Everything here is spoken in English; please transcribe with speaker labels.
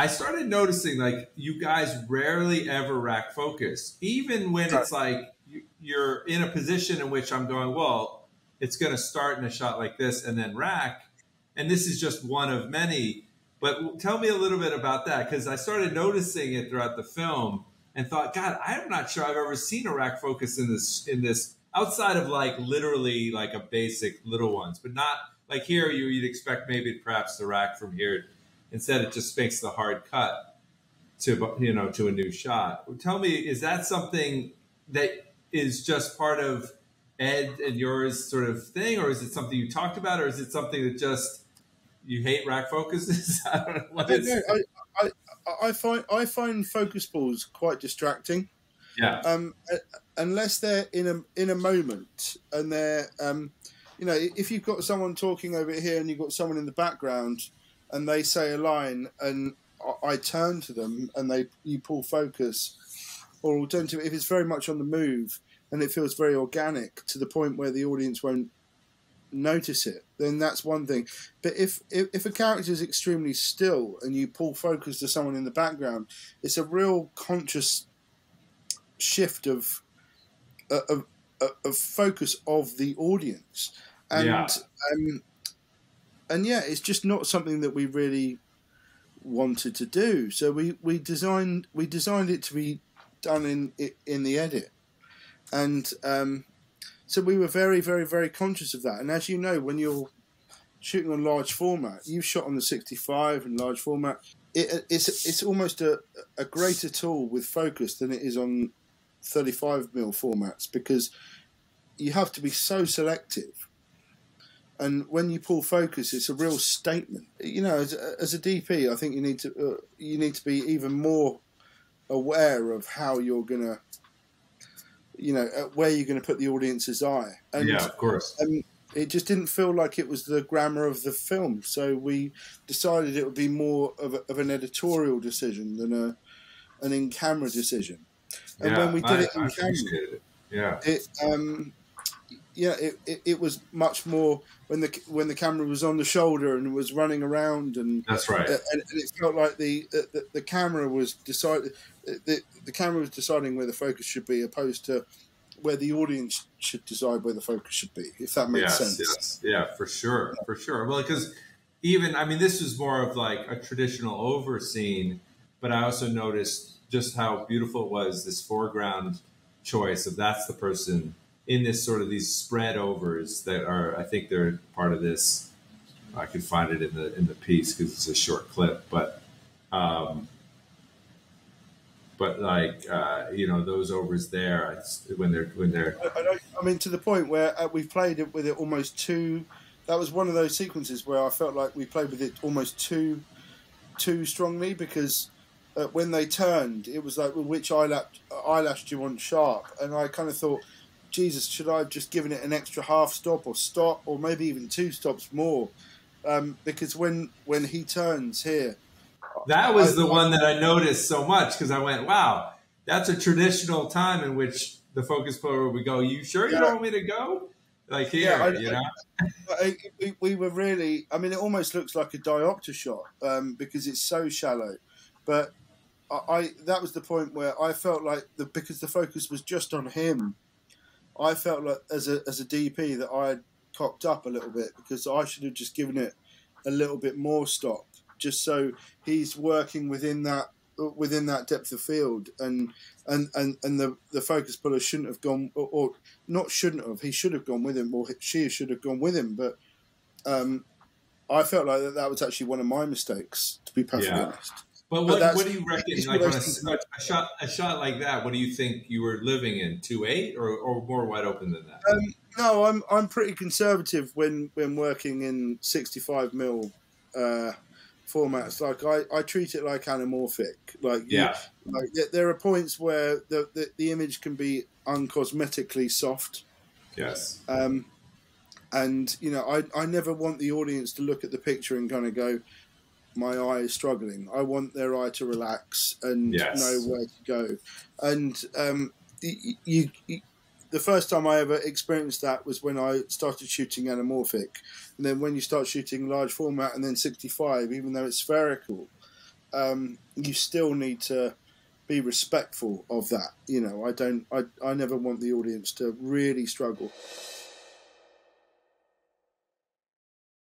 Speaker 1: I started noticing like you guys rarely ever rack focus, even when
Speaker 2: No.
Speaker 1: it's like you're in a position in which I'm going, well, it's going to start in a shot like this and then rack. And this is just one of many. But tell me a little bit about that, because I started noticing it throughout the film and thought, God, I'm not sure I've ever seen a rack focus in this outside of like literally like a basic little ones, but not like here you'd expect maybe perhaps the rack from here. Instead, it just makes the hard cut to to a new shot. Tell me, is that something that is just part of Ed and yours sort of thing, or is it something you talked about, or is it something that just you hate rack focuses? I don't know what it's.
Speaker 2: No, I find focus pulls quite distracting.
Speaker 1: Yeah.
Speaker 2: Unless they're in a moment and they're if you've got someone talking over here and you've got someone in the background and they say a line and I turn to them and you pull focus, or alternatively if it's very much on the move and it feels very organic to the point where the audience won't notice it, then that's one thing. But if a character is extremely still and you pull focus to someone in the background, it's a real conscious shift of focus of the audience, and yeah, it's just not something that we really wanted to do. So we designed it to be done in the edit, and so we were very, very, very conscious of that. And as you know, when you're shooting on large format, you've shot on the 65 and large format. It's almost a greater tool with focus than it is on 35mm formats, because you have to be so selective. And when you pull focus, it's a real statement. As a DP, I think you need to be even more aware of how you're gonna, where you're gonna put the audience's eye. And,
Speaker 1: yeah, of course.
Speaker 2: It just didn't feel like it was the grammar of the film, so we decided it would be more of an editorial decision than an in-camera decision. And when we did it in camera, it was much more when the camera was on the shoulder and was running around, and
Speaker 1: that's right.
Speaker 2: And it felt like the camera was deciding where the focus should be, opposed to where the audience should decide where the focus should be. If that makes sense.
Speaker 1: Yes, yeah, for sure. Well, because this was more of like a traditional over scene, but I also noticed just how beautiful it was, this foreground choice of that's the person in this sort of these spread overs that are, I think they're part of this. I could find it in the piece because it's a short clip, but like those overs there when they're.
Speaker 2: I mean, to the point where we played it with it almost too. That was one of those sequences where I felt like we played with it almost too strongly, because when they turned, it was like, well, which eyelash do you want sharp? And I kind of thought, Jesus, should I have just given it an extra half stop or maybe even 2 stops more? Because when he turns here,
Speaker 1: that was the one that I noticed so much, because I went, wow, that's a traditional time in which the focus puller would go, you sure you don't want me to go? Like here,
Speaker 2: we were really, it almost looks like a diopter shot because it's so shallow. But that was the point where I felt like, because the focus was just on him, I felt like as a DP that I had cocked up a little bit, because I should have just given it a little bit more stop, just so he's working within that depth of field, and the focus puller shouldn't have gone, or not shouldn't have, he should have gone with him, or she should have gone with him. But I felt like that was actually one of my mistakes, to be perfectly honest.
Speaker 1: But what do you reckon? Like on a shot like that, what do you think you were living in? 2.8 or more wide open than that?
Speaker 2: No, I'm pretty conservative when working in 65mm formats. Like I treat it like anamorphic. Like there are points where the image can be uncosmetically soft.
Speaker 1: Yes.
Speaker 2: And I never want the audience to look at the picture and kind of go, my eye is struggling. I want their eye to relax and know where to go. And the first time I ever experienced that was when I started shooting anamorphic. And then when you start shooting large format and then 65, even though it's spherical, you still need to be respectful of that. You know, I never want the audience to really struggle.